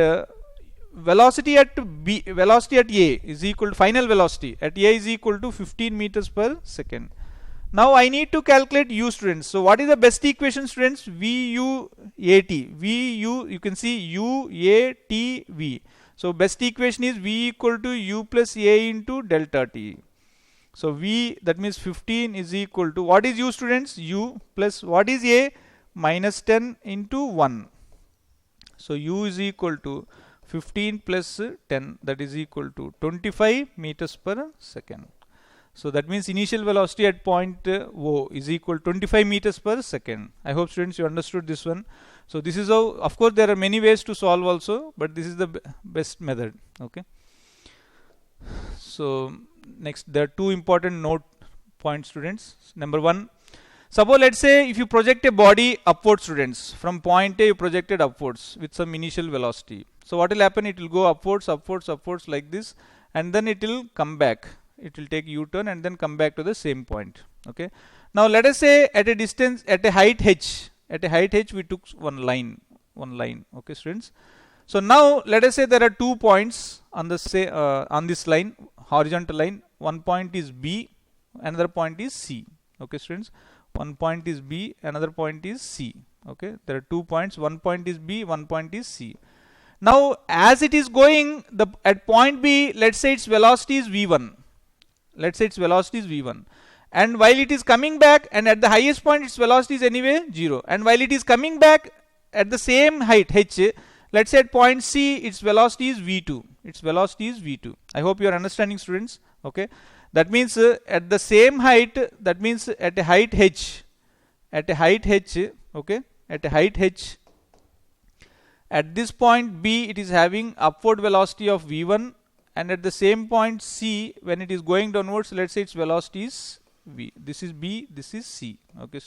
velocity at A is equal to, final velocity at A is equal to 15 meters per second. Now I need to calculate u, students. So what is the best equation, students? VU AT. VU, you can see U A T V. So best equation is V equal to U plus A into delta T. So V, that means 15 is equal to, what is U, students? U plus what is A? Minus 10 into 1. So U is equal to 15 plus 10, that is equal to 25 meters per second. So that means initial velocity at point O is equal to 25 meters per second. I hope students you understood this one. So this is how, of course there are many ways to solve also, but this is the best method. Okay. So next, there are two important note points, students. Number one, suppose let's say if you project a body upwards, students, from point A you projected upwards with some initial velocity. So what will happen? It will go upwards, upwards, upwards like this, and then it will come back. It will take U-turn and then come back to the same point. Okay. Now let us say at a distance, at a height h, we took one line. Okay, students. So now let us say there are 2 points on the on this line, horizontal line. One point is B, another point is C. Okay, students. One point is B, another point is C. Okay, there are 2 points. One point is B, one point is C. Now as it is going at point B, let's say its velocity is v1. And while it is coming back, and at the highest point its velocity is anyway 0. And while it is coming back at the same height h, let's say at point C its velocity is v2. I hope you are understanding, students. Okay, that means at the same height, that means at a height h, okay, at a height h, at this point B it is having upward velocity of v1, and at the same point C, when it is going downwards, let's say its velocity is v. This is B, this is C. Okay,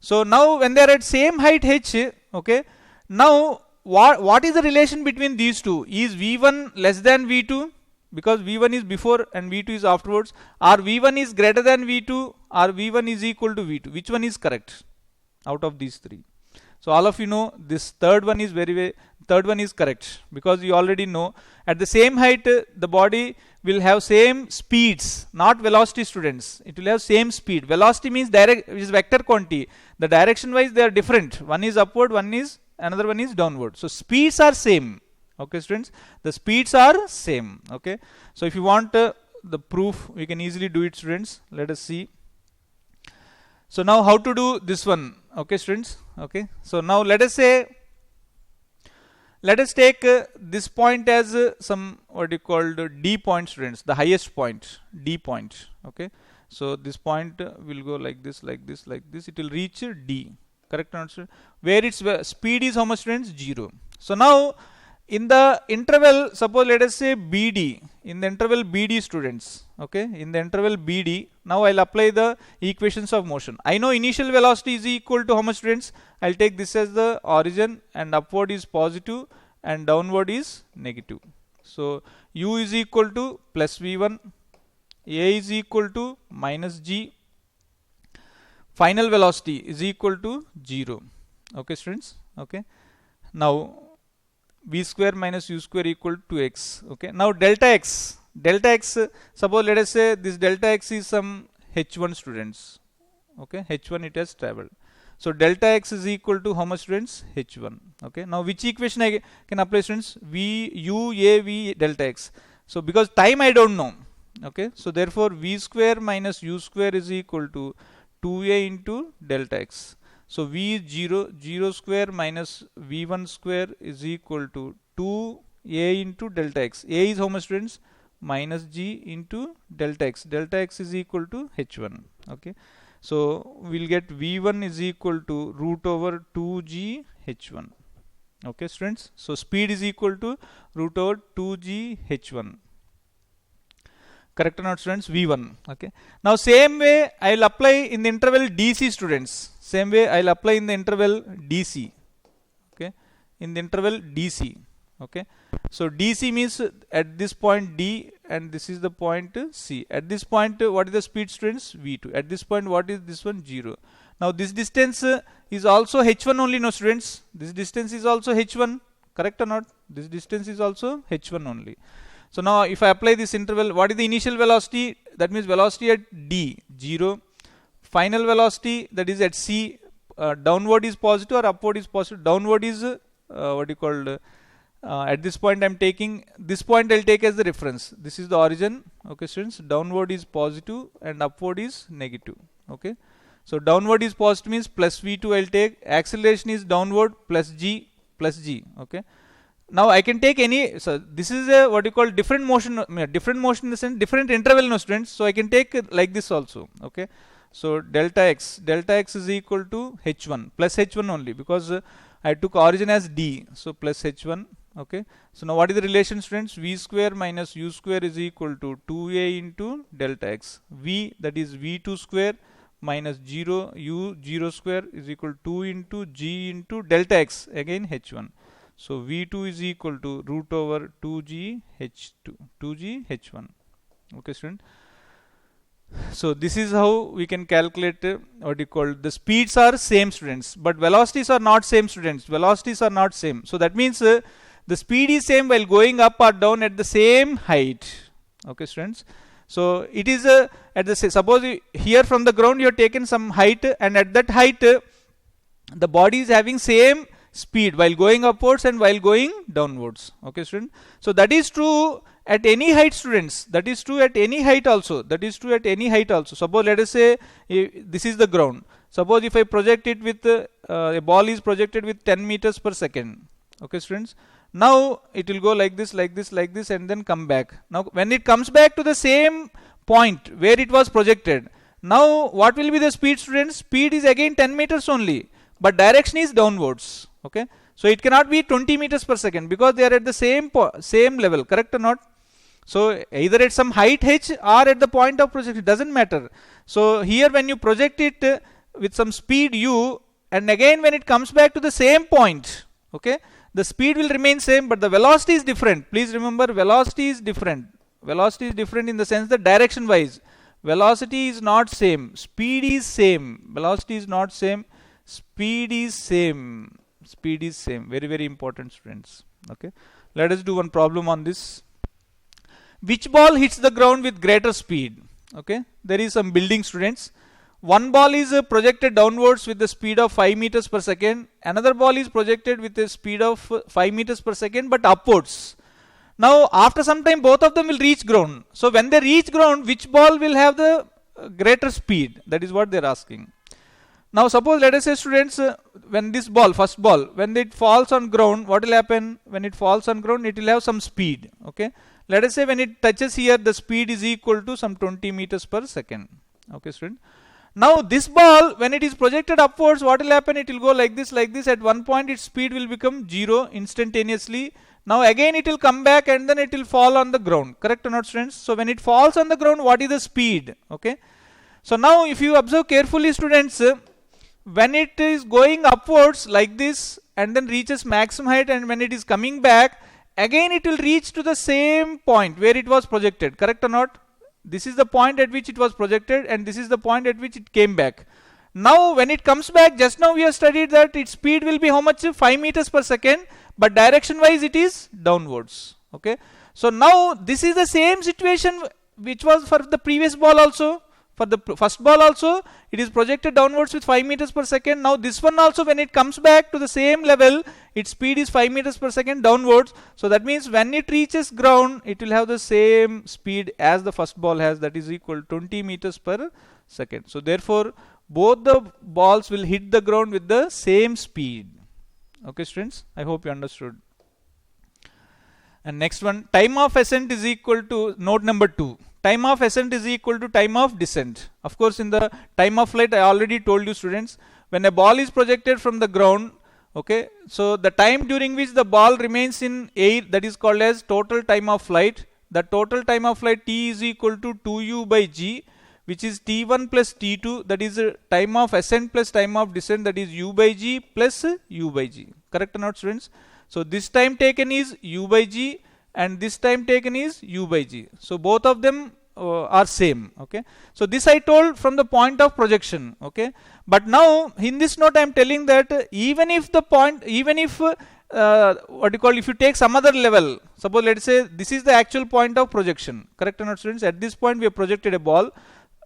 so now when they are at same height h, okay, now what is the relation between these two? Is v1 less than v2, because v1 is before and v2 is afterwards, or v1 is greater than v2, or v1 is equal to v2? Which one is correct out of these three? So all of you know this third one is correct, because you already know at the same height the body will have same speeds, not velocity, students. It will have same speed. Velocity means is vector quantity. The direction wise they are different. One is upward, another one is downward. So speeds are same. Okay, students, the speeds are same. Okay, so if you want the proof, we can easily do it, students. Let us see. So now how to do this one? Okay, students. Okay, so now let us take this point as some what you called D point, students, the highest point, D point. Okay, so this point will go like this. It will reach D. Correct answer. Where its speed is how much, students? 0. So now in the interval, suppose let us say BD, in the interval BD, students. Okay, in the interval BD, now I'll apply the equations of motion. I know initial velocity is equal to how much, students? I'll take this as the origin, and upward is positive and downward is negative. So u is equal to plus v1, a is equal to minus g, final velocity is equal to 0. Okay, students. Okay, now v square minus u square equal to x. Okay, now delta x, suppose let us say this delta x is some h1, students. Okay, h1 it has traveled. So delta x is equal to how much, students? h1. Okay, now which equation I can apply, students? v u a v delta x. So because time I don't know. Okay, so therefore v square minus u square is equal to 2a into delta x. So v is 0 square minus v1 square is equal to 2a into delta x. A is how much, students? Minus g into delta x. Delta x is equal to h1. Okay, so we'll get v1 is equal to root over 2g h1. Okay, students. So speed is equal to root over 2g h1. Correct or not, students? v1. Okay, now same way I will apply in the interval dc, students. Same way I will apply in the interval dc. Okay, in the interval dc. Okay, so dc means at this point D, and this is the point C. At this point what is the speed, students? v2. At this point what is this one? 0. Now this distance is also h1 only, no, students? This distance is also h1. Correct or not? This distance is also h1 only. So now if I apply this interval, what is the initial velocity? That means velocity at D, 0. Final velocity, that is at C, downward is positive or upward is positive? Downward is what you called at this point I'm taking, this point I'll take as the reference. This is the origin. Okay, students, downward is positive and upward is negative. Okay, so downward is positive means plus v2 I'll take. Acceleration is downward plus g. Okay, Now I can take any, so this is a what you call different motion in the sense different interval, no students. So I can take like this also. Okay, so delta x is equal to h1 plus h1 only, because I took origin as d, so plus h1. Okay, so now what is the relation, students? V square minus u square is equal to 2a into delta x. V, that is v2 square minus 0 u 0 square is equal to 2 into g into delta x, again h1. So v2 is equal to root over 2g h1. Okay, student. So this is how we can calculate what you call the speeds are same, students, but velocities are not same, students. Velocities are not same. So that means the speed is same while going up or down at the same height. Okay, students. So it is at the, suppose here from the ground you have taken some height, and at that height the body is having same speed while going upwards and while going downwards. Okay, student. So that is true at any height, students. That is true at any height also. That is true at any height also. Suppose let us say this is the ground. Suppose if I project it with a ball is projected with 10 meters per second. Okay, students. Now it will go like this, like this, like this, and then come back. Now when it comes back to the same point where it was projected, now what will be the speed, students? Speed is again 10 meters only, but direction is downwards. Okay, so it cannot be 20 meters per second, because they are at the same level, correct or not? So either at some height h or at the point of projection, it doesn't matter. So here when you project it with some speed u, and again when it comes back to the same point, okay, the speed will remain same, but the velocity is different. Please remember, velocity is different. Velocity is different in the sense that direction wise velocity is not same, speed is same. Velocity is not same, speed is same. Speed is same. Very, very important, students. Okay, let us do one problem on this. Which ball hits the ground with greater speed? Okay, there is some building, students. One ball is projected downwards with the speed of 5 meters per second. Another ball is projected with a speed of 5 meters per second, but upwards. Now after some time both of them will reach ground. So when they reach ground, which ball will have the greater speed? That is what they are asking. Now suppose let us say, students, when this ball, first ball, when it falls on ground, what will happen? When it falls on ground, it will have some speed. Okay, let us say when it touches here, the speed is equal to some 20 meters per second. Okay, student. Now this ball, when it is projected upwards, what will happen? It will go like this, like this. At one point its speed will become 0 instantaneously. Now again it will come back and then it will fall on the ground. Correct or not, students? So when it falls on the ground, what is the speed? Okay. So now if you observe carefully, students, when it is going upwards like this and then reaches maximum height, and when it is coming back, again it will reach to the same point where it was projected. Correct or not? This is the point at which it was projected, and this is the point at which it came back. Now when it comes back, just now we have studied that its speed will be how much? 5 meters per second, but direction wise it is downwards. Okay, so now this is the same situation which was for the previous ball also. For the first ball also, it is projected downwards with 5 meters per second. Now this one also, when it comes back to the same level, its speed is 5 meters per second downwards. So that means when it reaches ground, it will have the same speed as the first ball has, that is equal to 20 meters per second. So therefore both the balls will hit the ground with the same speed. Okay, students, I hope you understood. And next one, time of ascent is equal to, note number 2. Time of ascent is equal to time of descent. Of course, in the time of flight, I already told you, students, when a ball is projected from the ground, okay, so the time during which the ball remains in air, that is called as total time of flight. The total time of flight t is equal to 2u by g, which is t1 plus t2, that is time of ascent plus time of descent, that is u by g plus u by g. Correct or not, students? So this time taken is u by g, and this time taken is u by g. So both of them are same. Okay, so this I told from the point of projection. Okay, but now in this note I am telling that even if the point, even if what you call, if you take some other level, suppose let's say this is the actual point of projection. Correct or not, students? At this point we have projected a ball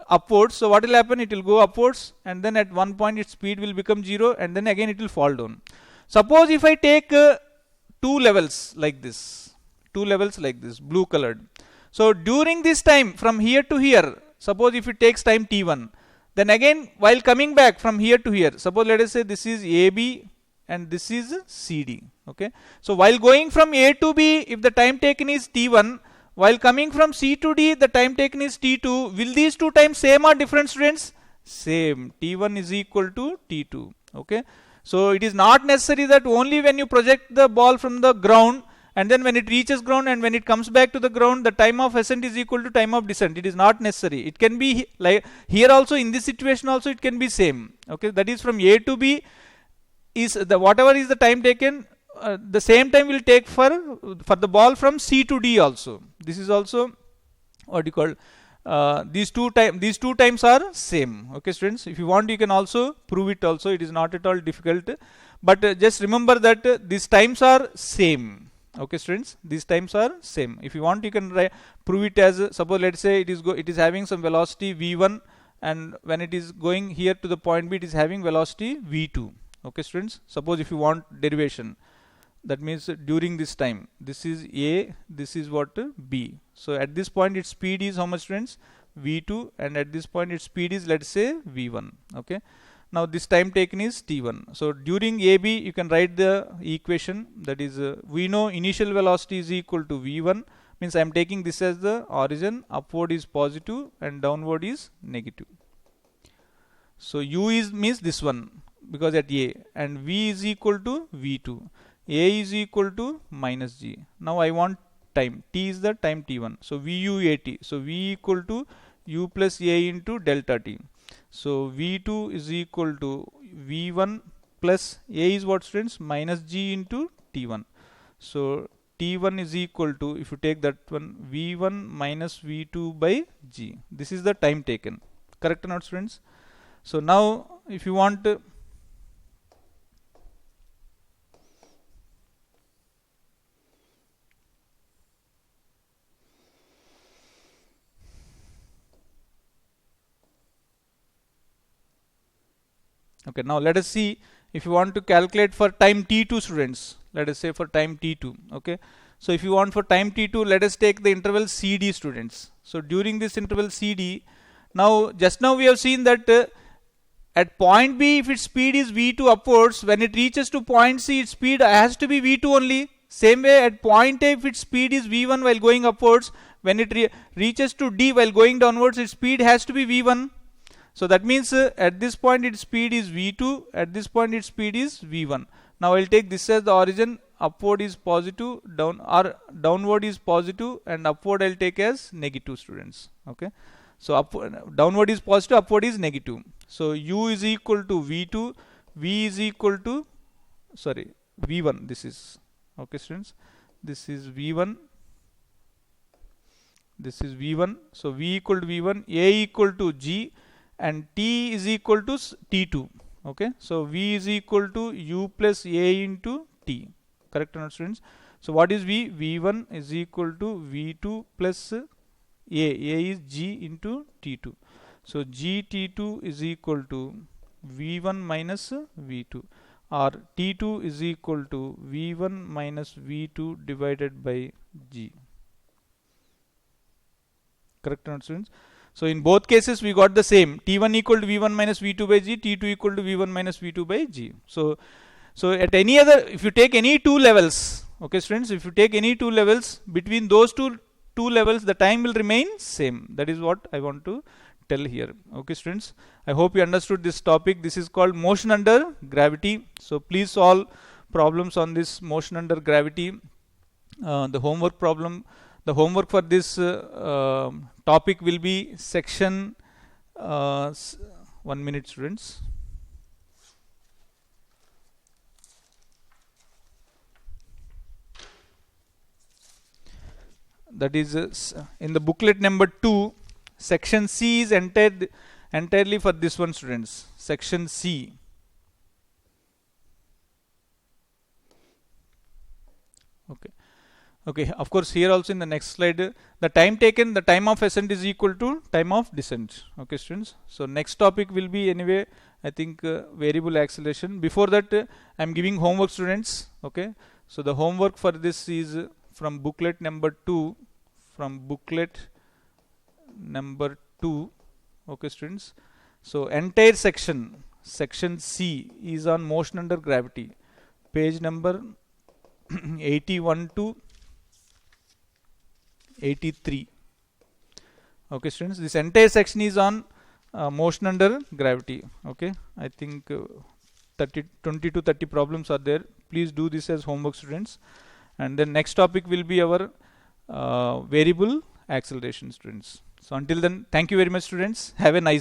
upwards. So what will happen? It will go upwards, and then at one point its speed will become 0, and then again it will fall down. Suppose if I take two levels like this, blue colored. So during this time from here to here, suppose if it takes time t1, then again while coming back from here to here, suppose let us say this is AB and this is CD. Okay, so while going from A to B, if the time taken is T1, while coming from C to D, the time taken is T2. Will these two times same or different, students? Same. T1 is equal to T2. Okay, so it is not necessary that only when you project the ball from the ground, and then when it reaches ground and when it comes back to the ground, the time of ascent is equal to time of descent. It is not necessary. It can be like here also, in this situation also it can be same. Okay, that is from A to B is the whatever is the time taken, the same time will take for the ball from C to D also. This is also what you call these two times are same. Okay, students, if you want you can also prove it also. It is not at all difficult, but just remember that these times are same. Okay, students, these times are same. If you want you can prove it as suppose let's say it is having some velocity v1, and when it is going here to the point B, it is having velocity v2. Okay, students, suppose if you want derivation, that means during this time, this is A, this is what B. So at this point its speed is how much, students? v2, and at this point its speed is, let's say, v1. Okay, now this time taken is t1. So during AB you can write the equation, that is we know initial velocity is equal to v1, means I am taking this as the origin, upward is positive and downward is negative. So u is means this one because at A, and v is equal to v2. A is equal to minus g. Now I want time. T is the time t1. So vu at. So v equal to u plus a into delta t. So v2 is equal to v1 plus a is what, students? Minus g into t1. So t1 is equal to, if you take that one, v1 minus v2 by g. This is the time taken. Correct or not, students? So now if you want okay, now let us see if you want to calculate for time t2, students. Let us say for time t2. Okay, so if you want for time t2, let us take the interval CD, students. So during this interval CD, now just now we have seen that at point B, if its speed is v2 upwards, when it reaches to point C, its speed has to be v2 only. Same way at point A, if its speed is v1 while going upwards, when it reaches to D while going downwards, its speed has to be v1. So that means at this point its speed is v2, at this point its speed is v1. Now I'll take this as the origin, upward is positive, downward is positive, and upward I'll take as negative, students. Okay, so downward is positive, upward is negative. So u is equal to v2, v is equal to v1. This is okay, students. This is v1. This is v1. So v equal to v1, a equal to g, and t is equal to t2. Okay, so v is equal to u plus a into t. Correct or not, students? So what is v? v1 is equal to v2 plus a is g into t2. So gt2 is equal to v1 minus v2, or t2 is equal to v1 minus v2 divided by g. Correct or not, students? So in both cases we got the same, t1 equal to v1 minus v2 by g, t2 equal to v1 minus v2 by g. So at any other, if you take any two levels, okay, students, if you take any two levels, between those two levels the time will remain same. That is what I want to tell here. Okay, students, I hope you understood this topic. This is called motion under gravity. So please solve problems on this motion under gravity. The homework for this topic will be section 1 minute, students. That is in the booklet number 2, section C is entirely for this one, students. Section C. Okay, of course here also in the next slide, the time taken, the time of ascent is equal to time of descent. Okay, students. So next topic will be anyway, I think variable acceleration. Before that I am giving homework, students. Okay, so the homework for this is from booklet number 2. Okay, students. So entire section C is on motion under gravity. page number 81 to 83. Okay, students, this entire section is on motion under gravity. Okay, I think 20 to 30 problems are there. Please do this as homework, students. And then next topic will be our variable acceleration, students. So until then, thank you very much, students. Have a nice